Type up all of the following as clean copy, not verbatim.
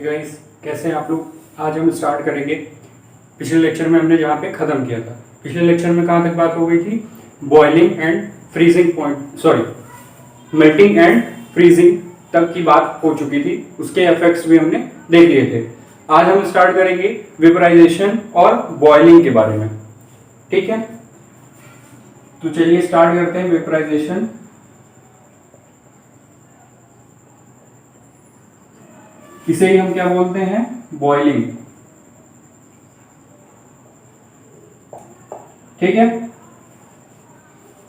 Hey guys, कैसे हैं आप लोग। आज हम स्टार्ट करेंगे। पिछले लेक्चर में हमने जहाँ पे ख़त्म किया था, पिछले लेक्चर में कहाँ तक बात हो गई थी? Boiling and freezing point, sorry melting and freezing तक की बात हो चुकी थी। उसके इफेक्ट्स भी हमने देख लिए थे। आज हम स्टार्ट करेंगे वेपराइजेशन और बॉइलिंग के बारे में। ठीक है, तो चलिए स्टार्ट करते हैं। वेपराइजेशन, इसे ही हम क्या बोलते हैं? बॉइलिंग। ठीक है,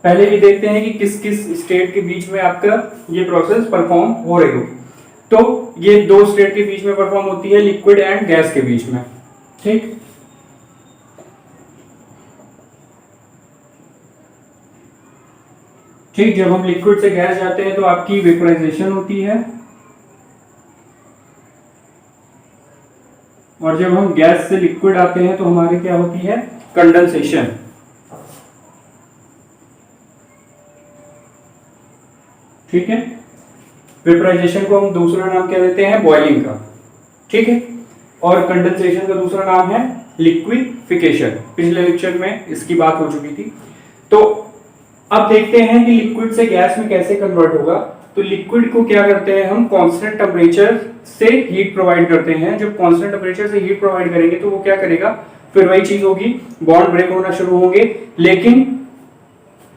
पहले भी देखते हैं कि किस किस स्टेट के बीच में आपका ये प्रोसेस परफॉर्म हो रही होगी। तो ये दो स्टेट के बीच में परफॉर्म होती है, लिक्विड एंड गैस के बीच में। ठीक, ठीक, जब हम लिक्विड से गैस जाते हैं तो आपकी वेपराइजेशन होती है, और जब हम गैस से लिक्विड आते हैं तो हमारे क्या होती है? कंडेंसेशन। ठीक है, वेपराइजेशन को हम दूसरा नाम क्या देते हैं? बॉइलिंग का। ठीक है, और कंडेंसेशन का दूसरा नाम है लिक्विफिकेशन। पिछले लेक्चर में इसकी बात हो चुकी थी। तो अब देखते हैं कि लिक्विड से गैस में कैसे कन्वर्ट होगा। तो लिक्विड को क्या करते हैं हम? कांस्टेंट टेम्परेचर से हीट प्रोवाइड करते हैं। जब कांस्टेंट टेम्परेचर से हीट प्रोवाइड करेंगे तो वो क्या करेगा? फिर वही चीज होगी, बॉन्ड ब्रेक होना शुरू होंगे। लेकिन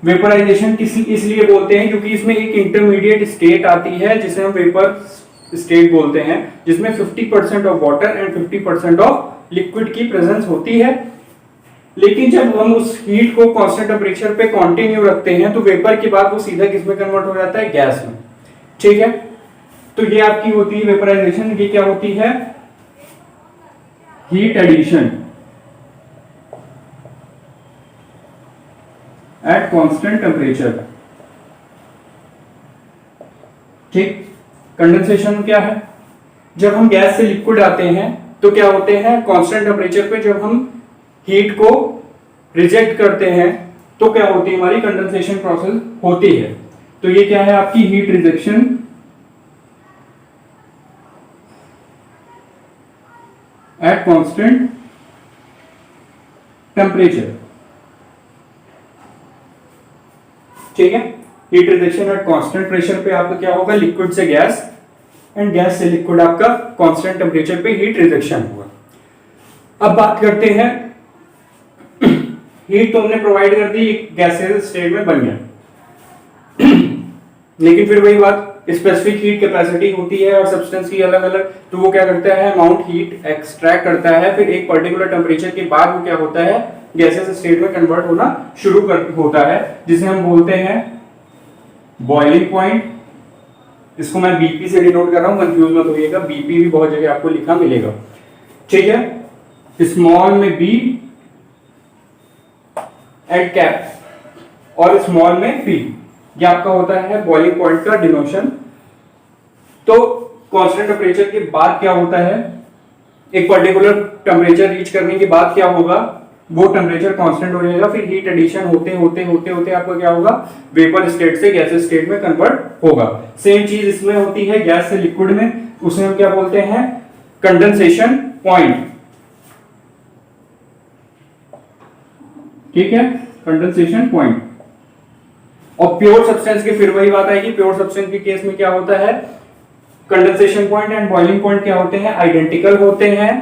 वेपराइजेशन इसलिए बोलते हैं क्योंकि इसमें एक इंटरमीडिएट स्टेट आती है जिसे हम वेपर स्टेट बोलते हैं, जिसमें 50% of water and 50% of liquid की प्रेजेंस होती है। लेकिन जब हम उस हीट को कांस्टेंट टेम्परेचर पे कंटिन्यू रखते हैं तो वेपर के बाद वो सीधा किसमें कन्वर्ट हो जाता है? गैस में। ठीक है, तो ये आपकी होती है वेपराइजेशन। ये क्या होती है? Heat addition at constant temperature. ठीक, कंडेंसेशन क्या है? जब हम गैस से लिक्विड आते हैं तो क्या होते हैं? कांस्टेंट टेम्परेचर पे जब हम हीट को रिजेक्ट करते हैं तो क्या होती है? हमारी कंडेंसेशन प्रोसेस होती है। तो ये क्या है? आपकी heat rejection eight constant temperature. ठीक है, heat rejection at constant pressure पे आपका क्या होगा? लिक्विड से गैस एंड गैस से लिक्विड आपका कांस्टेंट टेम्परेचर पे हीट रिजेक्शन होगा। अब बात करते हैं, हीट तो हमने प्रोवाइड कर दी, गैसेस स्टेट में बन गया। लेकिन फिर वही बात, स्पेसिफिक हीट कैपेसिटी होती है और सब्सटेंस की अलग अलग। तो वो क्या करता है? अमाउंट हीट एक्सट्रैक्ट करता है, फिर एक पर्टिकुलर टेम्परेचर के बाद वो क्या होता है? गैसेस स्टेट में कन्वर्ट होना शुरू होता है, जिसे हम बोलते हैं बॉइलिंग पॉइंट। इसको मैं बीपी से डिनोट कर रहा हूं, कंफ्यूज मत होइएगा, बीपी भी बहुत जगह आपको लिखा मिलेगा। ठीक है, स्मॉल में बी एट कैप और स्मॉल में पी, ये आपका होता है बॉइलिंग पॉइंट का डिनोशन। तो कांस्टेंट टेम्परेचर के बाद क्या होता है? एक पर्टिकुलर टेम्परेचर रीच करने के बाद क्या होगा? वो टेम्परेचर कांस्टेंट हो जाएगा, फिर हीट एडिशन होते होते होते होते आपका क्या होगा? वेपर स्टेट से गैस स्टेट में कन्वर्ट होगा। सेम चीज इसमें होती है गैस से लिक्विड में, उसे हम क्या बोलते हैं? Condensation point. ठीक है, कंडेंसेशन पॉइंट। और प्योर सब्सटेंस की फिर वही बात आएगी। प्योर सब्सटेंस के केस में क्या होता है? Condensation point and boiling point क्या होते हैं? आइडेंटिकल होते हैं,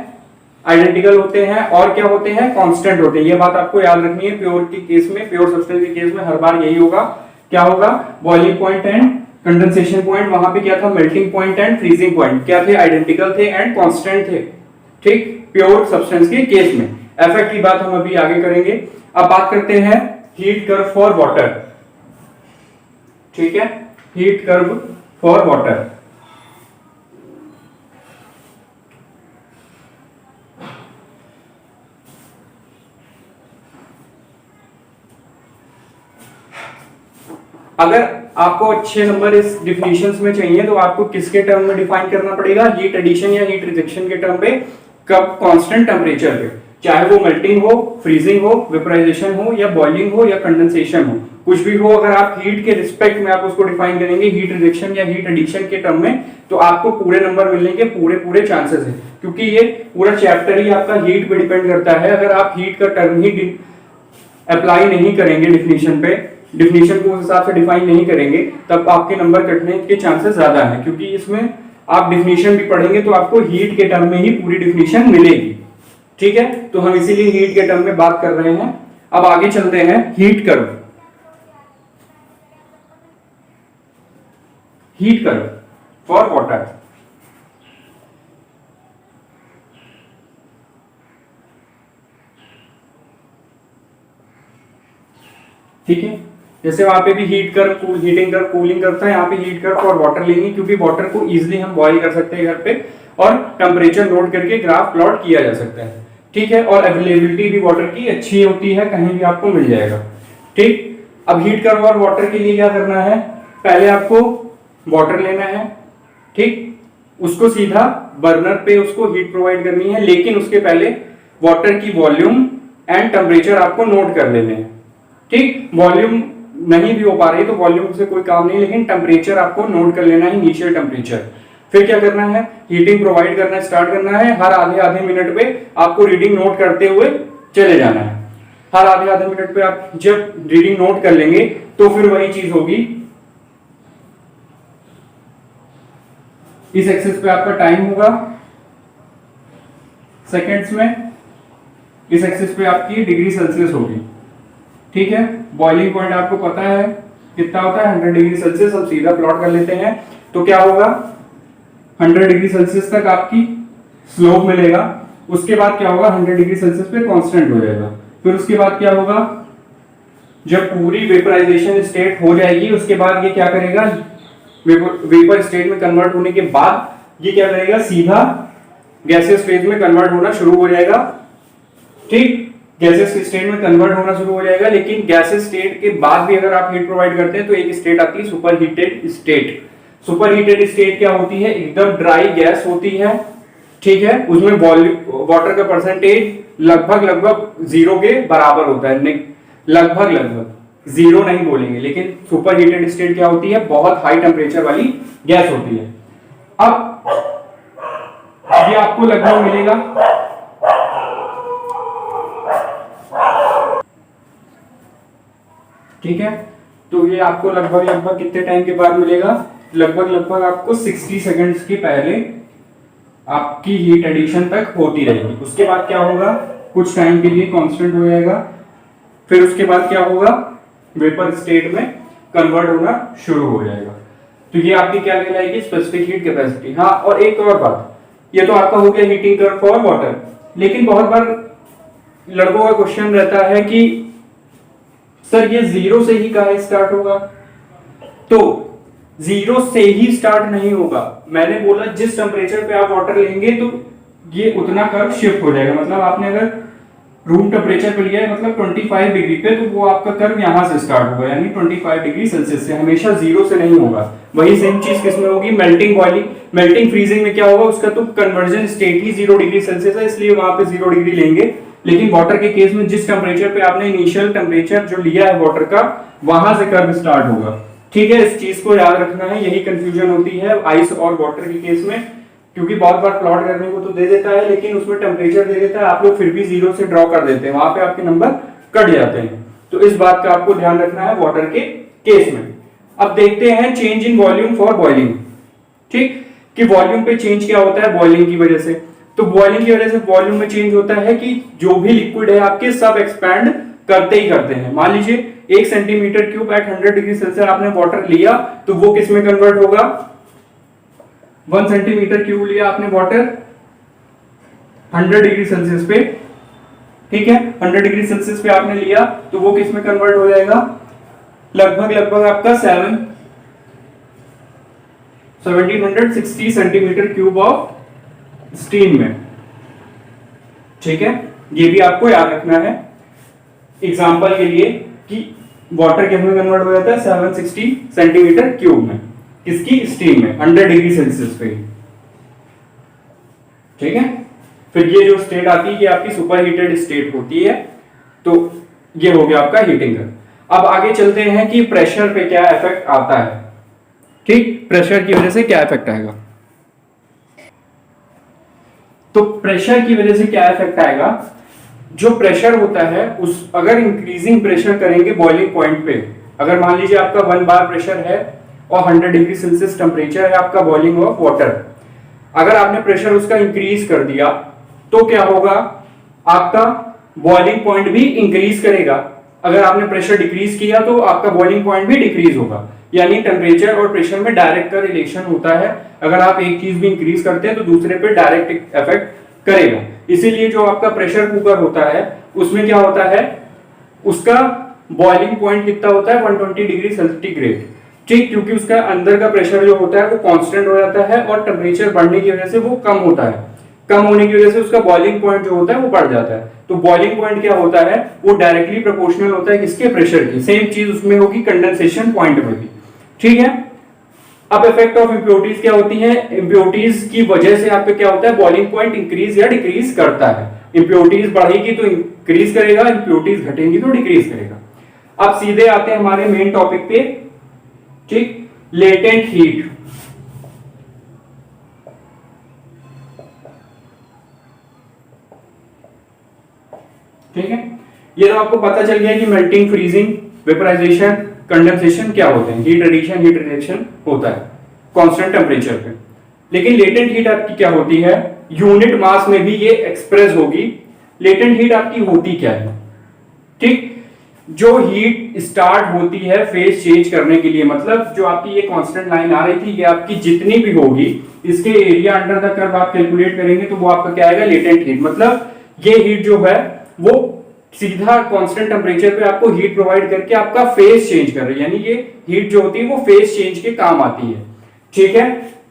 आइडेंटिकल होते हैं और क्या होते हैं? कांस्टेंट होते हैं। ये बात आपको याद रखनी है। प्योर के केस में, प्योर सब्सटेंस के केस में हर बार यही होगा। क्या होगा? Boiling point and condensation point. वहां पे क्या था? Melting point and freezing point क्या थे? आइडेंटिकल थे एंड कांस्टेंट थे। ठीक, प्योर सब्सटेंस के केस में। इफेक्ट की बात हम अभी आगे करेंगे। अब बात करते हैं हीट कर्व फॉर वाटर। ठीक है, हीट कर्व फॉर वाटर। अगर आपको अच्छे नंबर इस डिफिनेशंस में चाहिए तो आपको किसके टर्म में डिफाइन करना पड़ेगा? हीट एडिशन या हीट रिजेक्शन के टर्म पे, कब? कांस्टेंट टेम्परेचर पे। चाहे वो मेल्टिंग हो, फ्रीजिंग हो, वेपराइजेशन हो, या बॉइलिंग हो, या कंडेंसेशन हो, कुछ भी हो, अगर आप हीट के रिस्पेक्ट में आप उसको डिफाइन करेंगे, हीट रिजेक्शन या हीट एडिशन के टर्म में, तो आपको पूरे नंबर मिलने के पूरे पूरे चांसेस है, क्योंकि ये पूरा चैप्टर ही आपका हीट पे डिपेंड करता है। अगर आप हीट का टर्म ही अप्लाई नहीं करेंगे डिफिनीशन पे, डिफिनीशन को उस हिसाब से डिफाइन नहीं करेंगे, तब आपके नंबर कटने के चांसेस ज्यादा है, क्योंकि इसमें आप डिफिनीशन भी पढ़ेंगे तो आपको हीट के टर्म में ही पूरी डिफिनीशन मिलेगी। ठीक है, तो हम इसीलिए हीट के टर्म में बात कर रहे हैं। अब आगे चलते हैं, heat curve. Heat curve for water. ठीक है, जैसे वहां पे भी heat curve, heating curve, cooling curve था, यहाँ पे हीट कर्व फॉर वाटर लेंगे, क्योंकि वाटर को इजीली हम बॉईल कर सकते हैं घर पे, और टेम्परेचर नोट करके ग्राफ प्लॉट किया जा सकता है। ठीक है, और अवेलेबिलिटी भी वाटर की अच्छी होती है, कहीं भी आपको मिल जाएगा। ठीक, अब हीट कर्व और वाटर के लिए क्या करना है, पहले आपको वाटर लेना है, ठीक, उसको सीधा बर्नर पे उसको हीट प्रोवाइड करनी है, लेकिन उसके पहले वाटर की वॉल्यूम एंड टेम्परेचर आपको नोट कर लेने हैं। ठीक, वॉल्यूम नहीं भी हो पा रही तो वॉल्यूम से कोई काम नहीं, लेकिन टेम्परेचर आपको नोट कर लेना है, इनिशियल टेम्परेचर। फिर क्या करना है, हीटिंग प्रोवाइड करना स्टार्ट करना है। हर आधे आधे मिनट पे आपको रीडिंग नोट करते हुए चले जाना है। हर आधे आधे मिनट पे आप जब रीडिंग नोट कर लेंगे तो फिर वही चीज होगी, इस एक्सिस पे आपका टाइम होगा सेकेंड्स में, इस एक्सिस पे आपकी डिग्री सेल्सियस होगी। ठीक है, बॉइलिंग पॉइंट आपको पता है कितना होता है, 100 डिग्री सेल्सियस। हम सीधा प्लॉट कर लेते हैं, तो क्या होगा, 100 डिग्री सेल्सियस तक आपकी स्लोप मिलेगा। उसके बाद क्या होगा, 100 डिग्री सेल्सियस पे कांस्टेंट हो जाएगा। फिर उसके बाद क्या होगा, जब पूरी वेपराइजेशन स्टेट हो जाएगी, उसके बाद ये क्या करेगा, वेपर स्टेट में कन्वर्ट होने के बाद ये क्या करेगा, सीधा गैसेस फेज में कन्वर्ट होना शुरू हो जाएगा। ठीक, गैसेस स्टेट में कन्वर्ट होना शुरू हो जाएगा, लेकिन गैसेस स्टेट के बाद भी अगर आप हीट प्रोवाइड करते हैं तो एक स्टेट आती है super heated state. Super heated state क्या होती है, एकदम ड्राई गैस होती है। ठीक है, उसमें वाटर का परसेंटेज लगभग जीरो के बराबर होता है, लगभग जीरो नहीं बोलेंगे, लेकिन सुपर हीटेड स्टेट क्या होती है, बहुत हाई टेम्परेचर वाली गैस होती है। अब ये आपको लगभग मिलेगा, ठीक है, तो ये आपको लगभग कितने टाइम के बाद मिलेगा, लगभग आपको 60 सेकंड्स के पहले आपकी हीट एडिशन तक होती रहेगी। उसके बाद क्या होगा, कुछ टाइम के लिए कांस्टेंट हो जाएगा, फिर उसके बाद क्या होगा, वेपर स्टेट में कन्वर्ट होना शुरू हो जाएगा। तो ये आपकी क्या कहलाएगी, स्पेसिफिक हीट कैपेसिटी। हाँ, और एक और बात, ये तो आपका हो गया हीटिंग कर्व फॉर वाटर, लेकिन बहुत बार लड़कों का क्वेश्चन रहता है कि सर ये जीरो से ही कहाँ स्टार्ट होगा, तो जीरो से ही स्टार्ट नहीं होगा। मैंने बोला जिस टेम्परेचर पे आप वाटर लेंगे तो ये उतना कर्व शिफ्ट हो जाएगा। मतलब आपने अगर रूम टेम्परेचर पे लिया है, मतलब 25 डिग्री पे, तो वो आपका कर्व यहां से स्टार्ट होगा, यानी 25 डिग्री सेल्सियस से, हमेशा जीरो से नहीं होगा। वही सेम चीज किसमें होगी, मेल्टिंग, बॉइलिंग, मेल्टिंग, फ्रीजिंग में क्या होगा, उसका तो कन्वर्जन स्टेट ही 0 डिग्री सेल्सियस है, इसलिए वहां पे 0 डिग्री लेंगे। लेकिन वाटर के केस में जिस टेम्परेचर पे आपने इनिशियल टेम्परेचर जो लिया है वाटर का, वहां से कर्व स्टार्ट होगा। ठीक है, इस चीज को याद रखना है, यही कंफ्यूजन होती है आइस और वाटर के केस में, क्योंकि बहुत बार प्लॉट करने को तो दे देता है, लेकिन उसमें टेम्परेचर दे देता है, आप लोग फिर भी जीरो से ड्रॉ कर देते हैं, वहां पे आपके नंबर कट जाते हैं। तो इस बात का आपको ध्यान रखना है वाटर के केस में। अब देखते हैं change in volume for boiling. ठीक, कि वॉल्यूम पे चेंज क्या होता है बॉइलिंग की वजह से। तो बॉइलिंग की वजह से वॉल्यूम में चेंज होता है कि जो भी लिक्विड है आपके सब एक्सपैंड करते ही करते हैं। मान लीजिए 1 centimetre cube at 100 degree Celsius आपने वाटर लिया, तो वो किस में कन्वर्ट होगा, 1 सेंटीमीटर क्यूब लिया आपने वाटर 100 डिग्री सेल्सियस पे, ठीक है, 100 डिग्री सेल्सियस पे आपने लिया, तो वो किस में कन्वर्ट हो जाएगा, लगभग आपका 1760 सेंटीमीटर क्यूब ऑफ स्टीम में। ठीक है, ये भी आपको याद रखना है एग्जांपल के लिए कि वाटर किस में कन्वर्ट हो जाता है, 760 सेंटीमीटर क्यूब में, किसकी, स्टीम में, 100 डिग्री सेल्सियस पे। ठीक है, फिर ये जो स्टेट आती है ये आपकी सुपर हीटेड स्टेट होती है। तो ये हो गया आपका हीटिंग का। अब आगे चलते हैं कि प्रेशर पे क्या इफेक्ट आता है। ठीक, प्रेशर की वजह से क्या इफेक्ट आएगा। तो प्रेशर की वजह से क्या इफेक्ट आएगा, जो प्रेशर होता है उस अगर इंक्रीजिंग प्रेशर करेंगे बॉइलिंग पॉइंट पे, अगर मान लीजिए आपका 1 बार प्रेशर है और 100 डिग्री सेल्सियस टेम्परेचर है आपका बॉइलिंग ऑफ वाटर, अगर आपने प्रेशर उसका इंक्रीज कर दिया तो क्या होगा, आपका बॉइलिंग पॉइंट भी इंक्रीज करेगा। अगर आपने प्रेशर डिक्रीज किया तो आपका बॉइलिंग पॉइंट भी डिक्रीज होगा। यानी टेम्परेचर और प्रेशर में डायरेक्ट का रिलेशन होता है। अगर आप एक चीज भी इंक्रीज करते हैं तो दूसरे पे डायरेक्ट इफेक्ट करेगा। इसीलिए जो आपका प्रेशर कुकर होता है उसमें क्या होता है, उसका बॉइलिंग पॉइंट कितना होता है 120 डिग्री सेंटीग्रेड। ठीक, क्योंकि उसका अंदर का प्रेशर जो होता है वो कांस्टेंट हो जाता है और टेम्परेचर बढ़ने की वजह से वो कम होता है। कम होने की वजह से उसका बॉइलिंग पॉइंट जो होता है वो बढ़ जाता है। तो बॉइलिंग पॉइंट क्या होता है, वो डायरेक्टली प्रोपोर्शनल होता है किसके, प्रेशर की। सेम चीज उसमें होगी कंडेंसेशन पॉइंट में भी। ठीक है। अब इफेक्ट ऑफ इंप्योरिटीज क्या होती है, इंप्योरिटीज की वजह से आपका क्या होता है, बॉइलिंग पॉइंट इंक्रीज या डिक्रीज करता है। इंप्योरिटीज बढ़ेगी तो इंक्रीज करेगा, इंप्योरिटीज घटेंगी तो डिक्रीज करेगा। अब सीधे आते हैं हमारे मेन टॉपिक पे। ठीक, लेटेंट हीट। ठीक है, ये तो आपको पता चल गया कि मेल्टिंग, फ्रीजिंग, वेपराइजेशन, कंडेंसेशन क्या होते हैं। हीट एडिशन, हीट रिजेक्शन होता है कांस्टेंट टेम्परेचर पे। लेकिन लेटेंट हीट आपकी क्या होती है, यूनिट मास में भी ये एक्सप्रेस होगी। लेटेंट हीट आपकी होती क्या है, ठीक, जो हीट स्टार्ट होती है फेज चेंज करने के लिए, मतलब जो आपकी ये कांस्टेंट लाइन आ रही थी, ये आपकी जितनी भी होगी इसके एरिया अंडर द कर्व आप कैलकुलेट करेंगे तो वो आपका क्या आएगा, लेटेंट हीट। मतलब ये हीट जो है वो सीधा कांस्टेंट टेम्परेचर पे आपको हीट प्रोवाइड करके आपका फेज चेंज कर रही है। यानी ये हीट जो होती है वो फेज चेंज के काम आती है। ठीक है,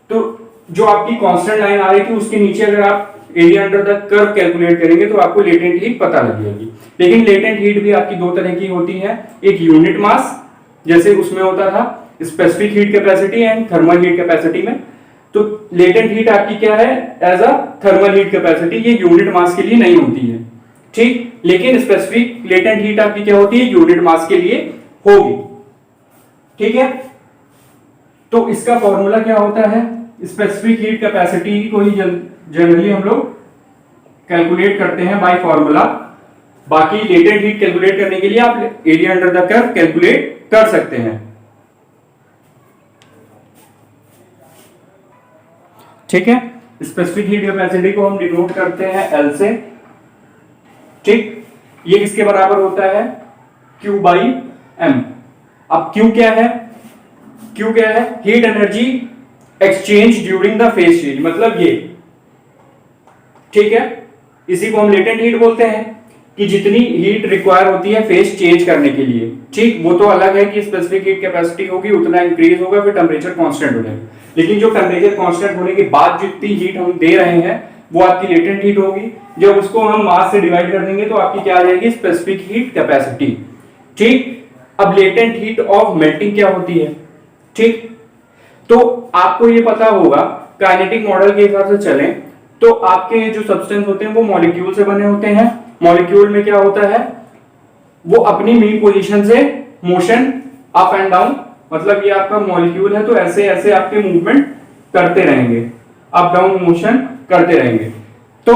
तो जो आपकी कांस्टेंट लाइन आ रही थी उसके नीचे अगर आप area under the curve calculate करेंगे तो आपको लेटेंट हीट पता लग जाएगी। लेकिन लेटेंट हीट भी आपकी दो तरह की होती है, एक यूनिट मास जैसे उसमें होता था specific heat capacity and thermal heat capacity में। तो लेटेंट हीट आपकी क्या है, as a thermal heat capacity, ये यूनिट मास के लिए नहीं होती है। ठीक, लेकिन स्पेसिफिक लेटेंट हीट आपकी क्या होती है, यूनिट मास के लिए होगी। ठीक है, तो इसका फॉर्मूला क्या होता है, स्पेसिफिक हीट कैपेसिटी को ही जनरली हम लोग कैलकुलेट करते हैं बाय फॉर्मूला। बाकी लेटेंट हीट कैलकुलेट करने के लिए आप area under the curve calculate कर सकते हैं। ठीक है, स्पेसिफिक हीट कैपेसिटी को हम डिनोट करते हैं L से। ठीक, ये किसके बराबर होता है, Q बाई M। अब Q क्या है, Q क्या है, heat energy exchange during the phase change, मतलब ये। ठीक है, इसी को हम लेटेंट हीट बोलते हैं कि जितनी हीट रिक्वायर होती है फेज चेंज करने के लिए। ठीक, वो तो अलग है कि स्पेसिफिक हीट कैपेसिटी होगी उतना इंक्रीज होगा, फिर टेम्परेचर कांस्टेंट हो जाएगा। लेकिन जो टेम्परेचर कांस्टेंट होने के बाद जितनी हीट हम दे रहे हैं वो आपकी लेटेंट हीट होगी। जब उसको हम मास से डिवाइड कर देंगे तो आपकी क्या आ जाएगी, स्पेसिफिक हीट कैपेसिटी। ठीक, अब लेटेंट हीट ऑफ मेल्टिंग क्या होती है। ठीक, तो आपको ये पता होगा, काइनेटिक मॉडल के हिसाब से चलें तो आपके जो सब्सटेंस होते हैं वो मॉलिक्यूल से बने होते हैं। मॉलिक्यूल में क्या होता है, वो अपनी मीन पोजीशन से मोशन अप एंड डाउन, मतलब ये आपका मॉलिक्यूल है तो ऐसे ऐसे आपके मूवमेंट करते रहेंगे, अप डाउन मोशन करते रहेंगे। तो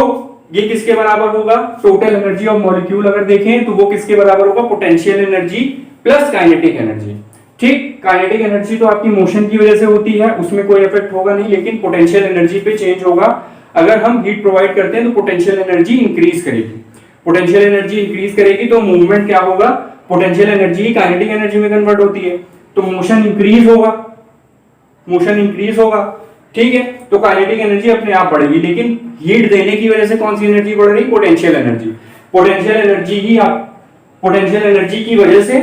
ये किसके बराबर होगा, टोटल एनर्जी ऑफ मॉलिक्यूल अगर देखें तो वो किसके बराबर होगा, potential energy plus kinetic energy. ठीक, काइनेटिक एनर्जी तो आपकी मोशन की वजह से होती है, उसमें कोई इफेक्ट होगा नहीं, लेकिन पोटेंशियल एनर्जी पे चेंज होगा। अगर हम हीट प्रोवाइड करते हैं तो पोटेंशियल एनर्जी इंक्रीज करेगी। पोटेंशियल एनर्जी इंक्रीज करेगी तो मूवमेंट क्या होगा, पोटेंशियल एनर्जी काइनेटिक एनर्जी में कन्वर्ट होती है, तो मोशन इंक्रीज होगा, मोशन इंक्रीज होगा। ठीक है, तो काइनेटिक एनर्जी अपने आप बढ़ेगी, लेकिन हीट देने की वजह से कौन सी एनर्जी बढ़ रही, पोटेंशियल एनर्जी। पोटेंशियल एनर्जी ही पोटेंशियल एनर्जी की वजह से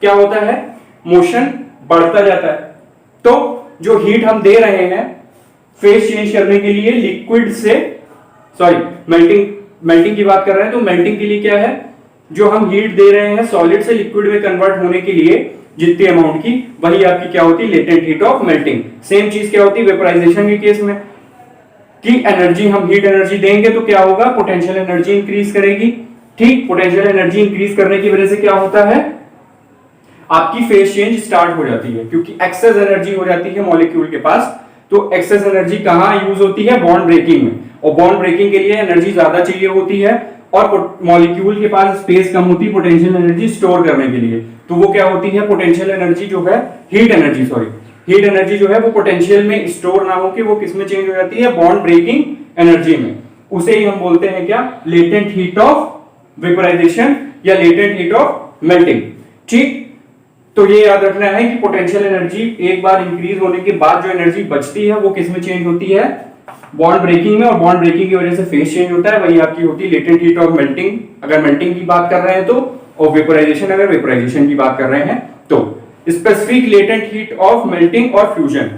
क्या होता है, मोशन बढ़ता जाता है। तो जो हीट हम दे रहे हैं फेज चेंज करने के लिए लिक्विड से, सॉरी मेल्टिंग की बात कर रहे हैं, तो मेल्टिंग के लिए क्या है, जो हम हीट दे रहे हैं सॉलिड से लिक्विड में कन्वर्ट होने के लिए जितनी अमाउंट की, वही आपकी क्या होती है, latent heat of melting. Same चीज क्या होती है वेपराइजेशन के केस में। कि एनर्जी हम हीट एनर्जी देंगे तो क्या होगा, पोटेंशियल एनर्जी इंक्रीज करेगी। ठीक, पोटेंशियल एनर्जी इंक्रीज करने की वजह से क्या होता है, आपकी फेज चेंज स्टार्ट हो जाती है, क्योंकि एक्सेस एनर्जी हो जाती है मॉलिक्यूल के पास। तो एक्सेस एनर्जी कहां यूज होती है, बॉन्ड ब्रेकिंग में, और बॉन्ड ब्रेकिंग के लिए एनर्जी ज्यादा चाहिए होती है और मॉलिक्यूल के पास स्पेस कम होती है पोटेंशियल एनर्जी स्टोर करने के लिए। तो वो क्या होती है, पोटेंशियल एनर्जी जो है, हीट एनर्जी जो है वो पोटेंशियल में स्टोर ना होकर वो किस में चेंज हो जाती है, बॉन्ड ब्रेकिंग एनर्जी में। उसे ही हम बोलते हैं क्या, लेटेंट हीट ऑफ वेपोराइजेशन या लेटेंट हीट ऑफ मेल्टिंग। ठीक, तो ये याद रखना है कि पोटेंशियल एनर्जी एक बार इंक्रीज होने के बाद जो एनर्जी बचती है वो किस में चेंज होती है, बॉन्ड ब्रेकिंग में, और बॉन्ड ब्रेकिंग की वजह से फेज चेंज होता है, वही आपकी होती है लेटेंट हीट ऑफ मेल्टिंग अगर मेल्टिंग की बात कर रहे हैं तो, और वेपोराइजेशन अगर वेपोराइजेशन की बात कर रहे हैं तो। Specific latent heat of melting और fusion,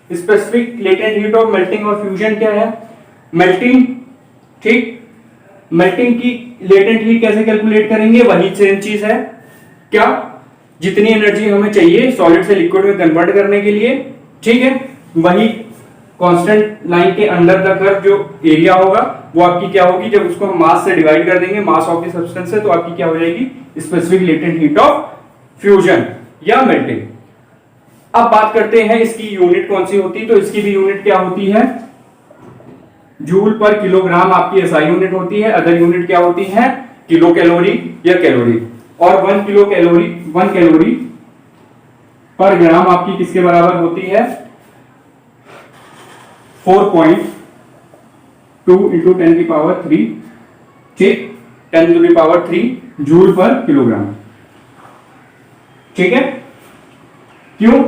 specific latent heat of melting और फ्यूजन क्या है, मेल्टिंग। ठीक, मेल्टिंग की लेटेंट हीट कैसे कैलकुलेट करेंगे, वही सेम चीज है, क्या, जितनी एनर्जी हमें चाहिए सॉलिड से लिक्विड में कन्वर्ट करने के लिए, ठीक है, वही कांस्टेंट लाइन के अंडर द कर्व जो एरिया होगा वो आपकी क्या होगी, जब उसको हम मास से डिवाइड कर देंगे, मास ऑफ द सब्सटेंस से, तो आपकी क्या हो जाएगी, specific latent heat of fusion या मेल्टिंग। अब बात करते हैं इसकी यूनिट कौन सी होती है, तो इसकी भी यूनिट क्या होती है, जूल पर किलोग्राम आपकी एसआई यूनिट होती है। अदर यूनिट क्या होती है, किलो कैलोरी या कैलोरी, और 1 कैलोरी पर ग्राम आपकी किसके बराबर होती है, 4.2 इंटू 10 की पावर 3, ठीक, 10 टू द पावर 3 जूल पर किलोग्राम। ठीक है, क्यों,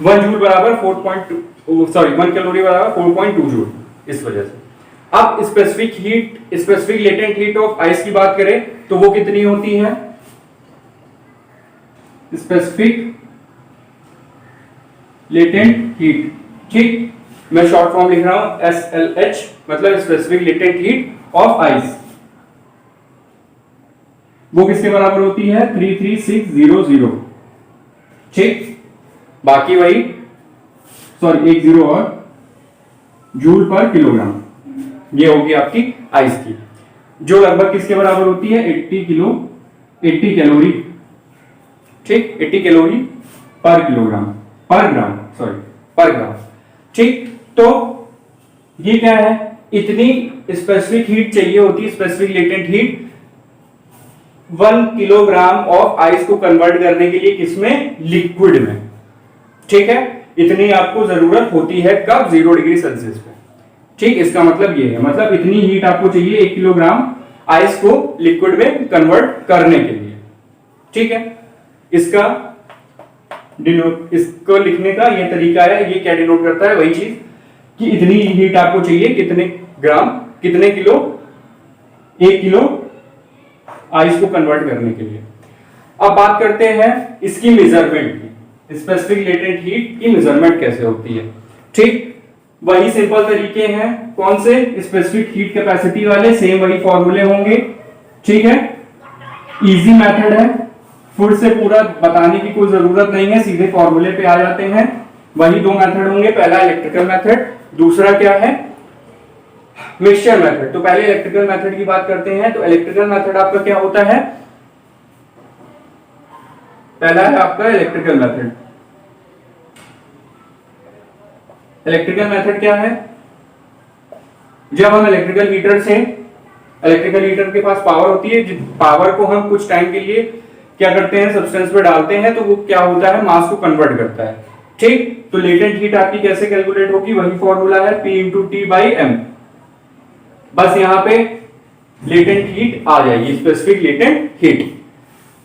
1 जूल बराबर 1 कैलोरी बराबर 4.2 जूल, इस वजह से। अब specific latent heat of ice की बात करें तो वो कितनी होती है, स्पेसिफिक लेटेंट हीट, ठीक, मैं शॉर्ट फॉर्म लिख रहा हूं SLH, मतलब specific latent heat of ice, वो किसके बराबर होती है, 33600, ठीक, बाकी वही, एक जीरो और जूल पर किलोग्राम, ये होगी आपकी आइस की, जो लगभग किसके बराबर होती है, 80 कैलोरी, ठीक, 80 कैलोरी पर ग्राम, ठीक। तो ये क्या है, इतनी स्पेसिफिक हीट चाहिए होती है, specific latent heat 1 kilogram of ice को कन्वर्ट करने के लिए, किसमें, लिक्विड में, ठीक है, इतनी आपको जरूरत होती है, कब, 0 डिग्री सेल्सियस पे, ठीक। इसका मतलब ये है, मतलब इतनी हीट आपको चाहिए 1 किलोग्राम आइस को लिक्विड में कन्वर्ट करने के लिए, ठीक है। इसको लिखने का ये तरीका है, ये क्या डिनोट करता है, वही चीज कि इतनी हीट आपको चाहिए कितने ग्राम, कितने किलो, 1 किलो आइस को कन्वर्ट करने के लिए। अब बात करते हैं इसकी मेजरमेंट की, स्पेसिफिक लेटेंट हीट की मेजरमेंट कैसे होती है, ठीक। वही सिंपल तरीके हैं, कौन से, स्पेसिफिक हीट कैपेसिटी वाले, सेम वही फॉर्मूले होंगे, ठीक है, इजी मेथड है, फिर से पूरा बताने की कोई जरूरत नहीं है, सीधे फॉर्मूले पे आ जाते हैं। वही 2 मेथड होंगे, पहला इलेक्ट्रिकल मेथड, दूसरा क्या है, मिक्सचर मेथड। तो पहले इलेक्ट्रिकल मेथड की बात करते हैं, तो इलेक्ट्रिकल मेथड आपका क्या होता है, पहला है आपका इलेक्ट्रिकल मेथड। इलेक्ट्रिकल मेथड क्या है, जब हम इलेक्ट्रिकल हीटर के पास पावर होती है, पावर को हम कुछ टाइम के लिए क्या करते हैं, सब्सटेंस पे डालते हैं, तो वो क्या होता है, मास को कन्वर्ट करता है, ठीक। तो लेटेंट हीट आपकी कैसे कैलकुलेट होगी, वही फॉर्मूला है, P × T/m, बस यहां पे लेटेंट हीट आ जाएगी, specific latent heat.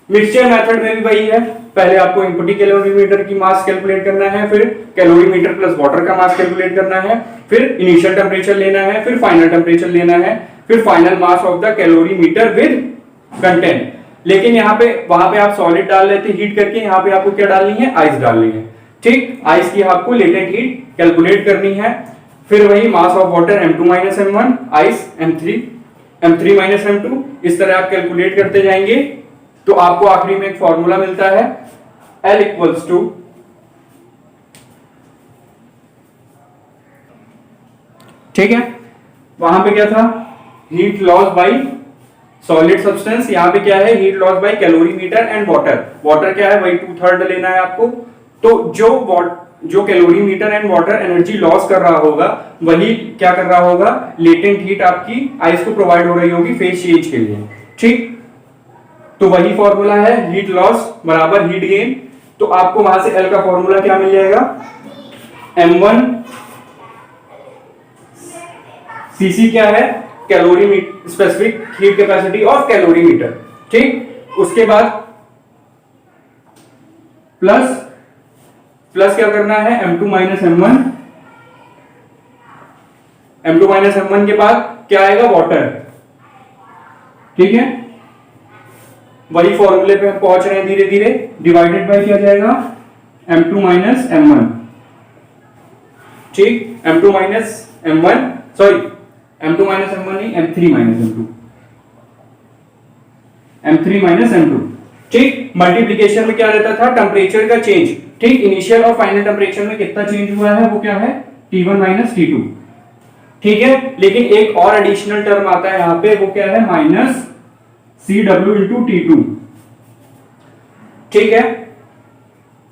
Mixture method में भी वही है, पहले आपको इनपुट कैलोरीमीटर की मास कैलकुलेट करना है, फिर कैलोरीमीटर प्लस वाटर का मास कैलकुलेट करना है, फिर इनिशियल टेम्परेचर लेना है, फिर फाइनल टेम्परेचर लेना है, फिर final mass of the calorimeter with content. लेकिन यहाँ पे, वहां पे आप सॉलिड डाल लेते हीट करके, यहाँ पे आपको क्या डालनी है, आइस डालनी है, ठीक। आइस की आपको लेटेंट हीट कैलकुलेट करनी है, फिर वही mass of water M2 - M1, ice M3 - M2, इस तरह आप कैलकुलेट करते जाएंगे, तो आपको आखिरी में एक फॉर्मूला मिलता है, L = ठीक है, वहां पे क्या था, heat loss by solid substance, यहाँ पे क्या है, heat loss by calorimeter and water. Water क्या है, वही 2/3 लेना है आपको। तो जो calorimeter and water energy loss कर रहा होगा वही क्या कर रहा होगा, लेटेंट हीट आपकी आइस को प्रोवाइड हो रही होगी फेज चेंज के लिए। ठीक, तो वही फॉर्मूला है, हीट लॉस बराबर हीट गेन। तो आपको वहां से एल का फॉर्मूला क्या मिल जाएगा, m1 cc क्या है, calorimeter, specific heat capacity of calorimeter. ठीक, उसके बाद प्लस क्या करना है, m2 minus m1, m2 minus m1 के बाद क्या आएगा, वाटर। ठीक है, वही फॉर्मूले पे हम पहुंच रहे हैं धीरे धीरे, डिवाइडेड बाय क्या जाएगा, m2 माइनस m1। ठीक, m2 minus m1, sorry m2 minus m1 नहीं, m3 minus m2, m3 minus m2। ठीक, मल्टीप्लीकेशन में क्या रहता था, टेम्परेचर का चेंज। ठीक, इनिशियल और फाइनल टेम्परेचर में कितना चेंज हुआ है, वो क्या है, T1 माइनस T2। ठीक है, लेकिन एक और एडिशनल टर्म आता है यहां पे, वो क्या है, माइनस CW इंटू T2। ठीक है,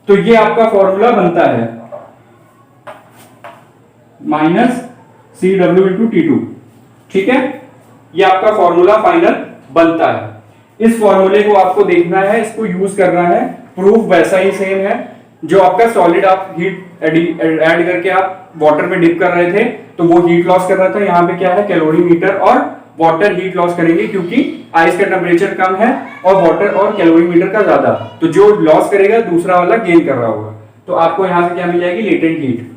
तो ये आपका फॉर्मूला बनता है माइनस CW इंटू T2। ठीक है, ये आपका फॉर्मूला फाइनल बनता है। इस फॉर्मूले को आपको देखना है, इसको यूज करना है, प्रूफ वैसा ही सेम है। जो आपका सॉलिड आप हीट ऐड करके आप वाटर में डिप कर रहे थे तो वो हीट लॉस कर रहा था, यहाँ पे क्या है, कैलोरीमीटर और वाटर हीट लॉस करेंगे, क्योंकि आइस का टेम्परेचर कम है और वाटर और कैलोरीमीटर का ज्यादा, तो जो लॉस करेगा दूसरा वाला गेन कर रहा होगा। तो आपको यहां से क्या मिल जाएगी, लेटेंट हीट।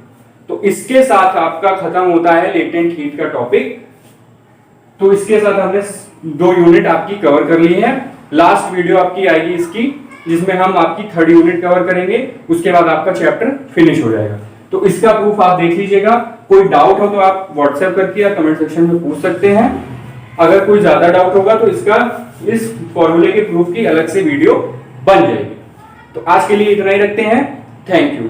तो इसके साथ आपका खत्म होता है लेटेंट हीट का टॉपिक। तो इसके साथ हमने 2 यूनिट आपकी कवर कर ली है। लास्ट वीडियो आपकी आएगी इसकी, जिसमें हम आपकी 3rd यूनिट कवर करेंगे, उसके बाद आपका चैप्टर फिनिश हो जाएगा। तो इसका प्रूफ आप देख लीजिएगा। कोई डाउट हो तो आप व्हाट्सएप करके या कमेंट सेक्शन में पूछ सकते हैं। अगर कोई ज्यादा डाउट होगा तो इस फॉर्मूले के प्रूफ की अलग से वीडियो बन जाएगी। तो आज के लिए इतना ही रखते हैं। Thank you.